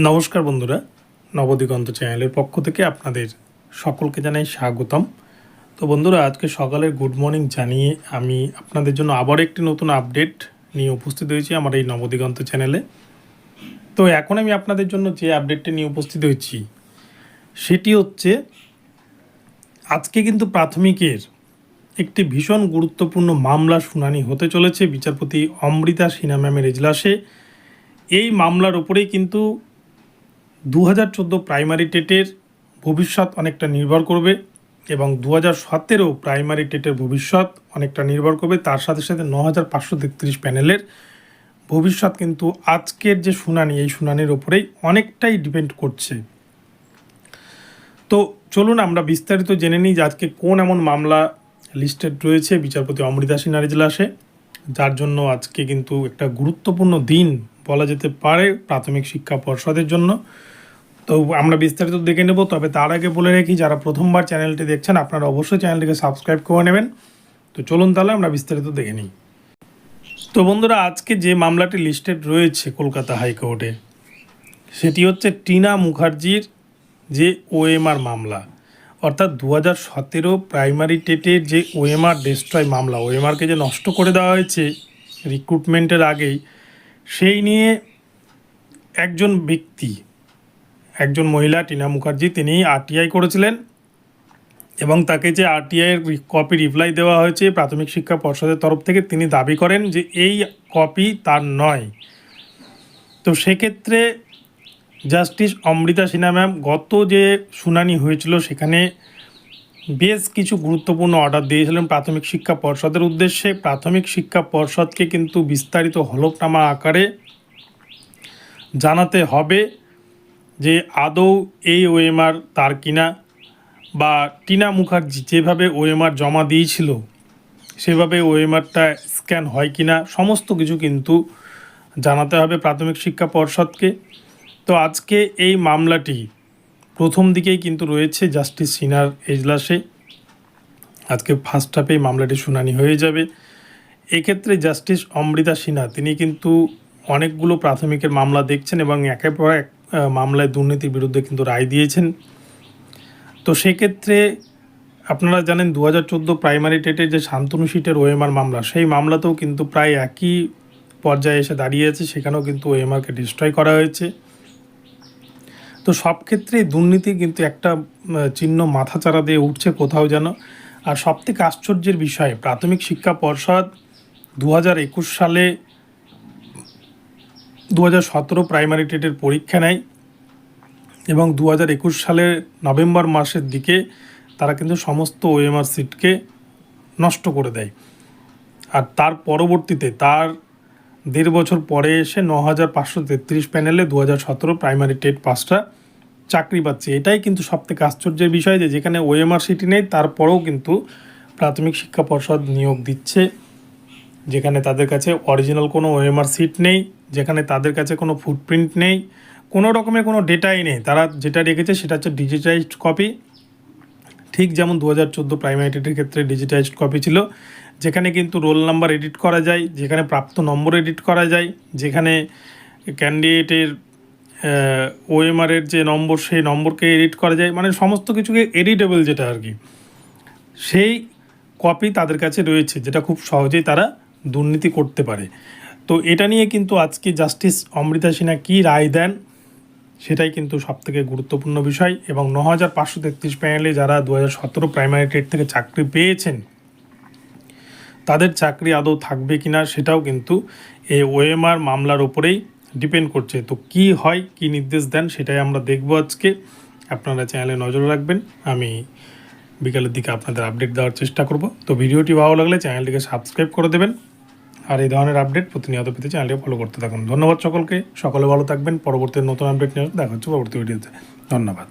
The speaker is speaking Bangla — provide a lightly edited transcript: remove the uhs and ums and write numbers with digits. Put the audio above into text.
নমস্কার বন্ধুরা, নবদিগন্ত চ্যানেলের পক্ষ থেকে আপনাদের সকলকে জানাই স্বাগতম। তো বন্ধুরা, আজকে সকালের গুড মর্নিং জানিয়ে আমি আপনাদের জন্য আবার একটি নতুন আপডেট নিয়ে উপস্থিত হয়েছি আমার এই নবদিগন্ত চ্যানেলে। তো এখন আমি আপনাদের জন্য যে আপডেটটি নিয়ে উপস্থিত হয়েছি সেটি হচ্ছে, আজকে কিন্তু প্রাথমিকের একটি ভীষণ গুরুত্বপূর্ণ মামলা শুনানি হতে চলেছে বিচারপতি অমৃতা সিনহা ম্যামের এজলাসে। এই মামলার উপরেই কিন্তু 2014 প্রাইমারি টেটের ভবিষ্যৎ অনেকটা নির্ভর করবে এবং 2017 প্রাইমারি টেটের ভবিষ্যৎ অনেকটা নির্ভর করবে। তার সাথে সাথে 9533 প্যানেলের ভবিষ্যৎ কিন্তু আজকের যে শুনানি, এই শুনানির ওপরেই অনেকটাই ডিপেন্ড করছে। তো চলুন আমরা বিস্তারিত জেনে নিই যে আজকে কোন এমন মামলা লিস্টেড রয়েছে বিচারপতি অমৃতা সিনহার এজলাসে, যার জন্য আজকে কিন্তু একটা গুরুত্বপূর্ণ দিন বলা যেতে পারে প্রাথমিক শিক্ষা পর্ষদের জন্য। তো আমরা বিস্তারিত দেখে নেব, তবে তার আগে বলে রাখি যারা প্রথমবার চ্যানেলটি দেখছেন আপনারা অবশ্যই চ্যানেলটিকে সাবস্ক্রাইব করে নেবেন। তো চলুন তাহলে আমরা বিস্তারিত দেখে নিই। তো বন্ধুরা, আজকে যে মামলাটি লিস্টেড রয়েছে কলকাতা হাইকোর্টে, সেটি হচ্ছে টিনা মুখার্জির যে ওএমআর মামলা, অর্থাৎ 2017 প্রাইমারি টেটের যে ওএমআর ডিস্ট্রয় মামলা, ওএমআরকে যে নষ্ট করে দেওয়া হয়েছে রিক্রুটমেন্টের আগেই, সেই নিয়ে একজন ব্যক্তি, একজন মহিলা টিনা মুখার্জি, তিনি আরটিআই করেছিলেন এবং তাকে যে আরটিআইয়ের কপি রিপ্লাই দেওয়া হয়েছে প্রাথমিক শিক্ষা পর্ষদের তরফ থেকে, তিনি দাবি করেন যে এই কপি তার নয়। তো সেক্ষেত্রে জাস্টিস অমৃতা সিনহা ম্যাম গত যে শুনানি হয়েছিল সেখানে বেশ কিছু গুরুত্বপূর্ণ অর্ডার দিয়েছিলেন প্রাথমিক শিক্ষা পর্ষদের উদ্দেশ্যে। প্রাথমিক শিক্ষা পর্ষদকে কিন্তু বিস্তারিত হলফনামা আকারে জানাতে হবে যে আদৌ এই ওএমআর তার কিনা, বা টিনা মুখার্জি যেভাবে ওএমআর জমা দিয়েছিল সেভাবে ওএমআরটা স্ক্যান হয় কিনা, সমস্ত কিছু কিন্তু জানাতে হবে প্রাথমিক শিক্ষা পর্ষদকে। তো আজকে এই মামলাটি প্রথম দিকেই কিন্তু রয়েছে জাস্টিস সিনহার এজলাসে। আজকে ফার্স্ট হাফে এই মামলাটি শুনানি হয়ে যাবে। এক্ষেত্রে জাস্টিস অমৃতা সিনহা তিনি কিন্তু অনেকগুলো প্রাথমিকের মামলা দেখছেন এবং একের পর এক মামলায় দুর্নীতির বিরুদ্ধে কিন্তু রায় দিয়েছেন। তো সেক্ষেত্রে আপনারা জানেন 2014 প্রাইমারি টেটের যে শান্তনু সিটের ওএমআর মামলা, সেই মামলাতেও কিন্তু প্রায় একই পর্যায়ে এসে দাঁড়িয়েছে, সেখানেও কিন্তু ওএমআরকে ডিস্ট্রয় করা হয়েছে। তো সব ক্ষেত্রেই দুর্নীতি কিন্তু একটা চিহ্ন মাথাচাড়া দিয়ে উঠছে কোথাও যেন। আর সবথেকে আশ্চর্যের বিষয়, প্রাথমিক শিক্ষা পর্ষদ 2021 সালে 2017 প্রাইমারি টেটের পরীক্ষা নেয় এবং 2021 সালের নভেম্বর মাসের দিকে তারা কিন্তু সমস্ত ওএমআর সিটকে নষ্ট করে দেয়। আর তার পরবর্তীতে তার 1.5 বছর পরে এসে 9533 প্যানেলে 2017 প্রাইমারি টেট পাসটা চাকরি পাচ্ছে। এটাই কিন্তু সবথেকে আশ্চর্যের বিষয় যে যেখানে ওএমআর সিটি নেই তারপরেও কিন্তু প্রাথমিক শিক্ষা পর্ষদ নিয়োগ দিচ্ছে, যেখানে তাদের কাছে অরিজিনাল কোনো ওএমআর সিট নেই, যেখানে তাদের কাছে কোনো ফুটপ্রিন্ট নেই, কোনো রকমের কোনো ডেটাই নেই। তারা যেটা রেখেছে সেটা হচ্ছে ডিজিটাইজড কপি, ঠিক যেমন 2014 প্রাইমারি টেটের ক্ষেত্রে ডিজিটাইজড কপি ছিল, যেখানে কিন্তু রোল নাম্বার এডিট করা যায়, যেখানে প্রাপ্ত নম্বর এডিট করা যায়, যেখানে ক্যান্ডিডেটের ওএমআরের যে নম্বর সেই নম্বরকে এডিট করা যায়, মানে সমস্ত কিছুকে এডিটেবল যেটা আর কি, সেই কপি তাদের কাছে রয়েছে, যেটা খুব সহজেই তারা দুর্নীতি করতে পারে। তো এটা নিয়ে কিন্তু আজকে জাস্টিস অমৃতা সিনহা কী রায় দেন সেটাই কিন্তু সবথেকে গুরুত্বপূর্ণ বিষয়। এবং 9533 প্যানেলে যারা 2017 প্রাইমারি টেট থেকে চাকরি পেয়েছেন তাদের চাকরি আদৌ থাকবে কিনা সেটাও কিন্তু এই ওএমআর মামলার ওপরেই ডিপেন্ড করছে। তো কি হয়, কি নির্দেশ দেন সেটাই আমরা দেখব আজকে। আপনারা চ্যানেলে নজর রাখবেন, আমি বিকালের দিকে আপনাদের আপডেট দেওয়ার চেষ্টা করব। তো ভিডিওটি ভালো লাগলে চ্যানেলটিকে সাবস্ক্রাইব করে দেবেন, আর এই ধরনের আপডেট প্রতিনিয়ত পেতে চ্যানেলটি ফলো করতে থাকুন। ধন্যবাদ সকলকে, সকলে ভালো থাকবেন। পরবর্তী নতুন আপডেট নিয়ে দেখা হচ্ছে পরবর্তী ভিডিওতে। ধন্যবাদ।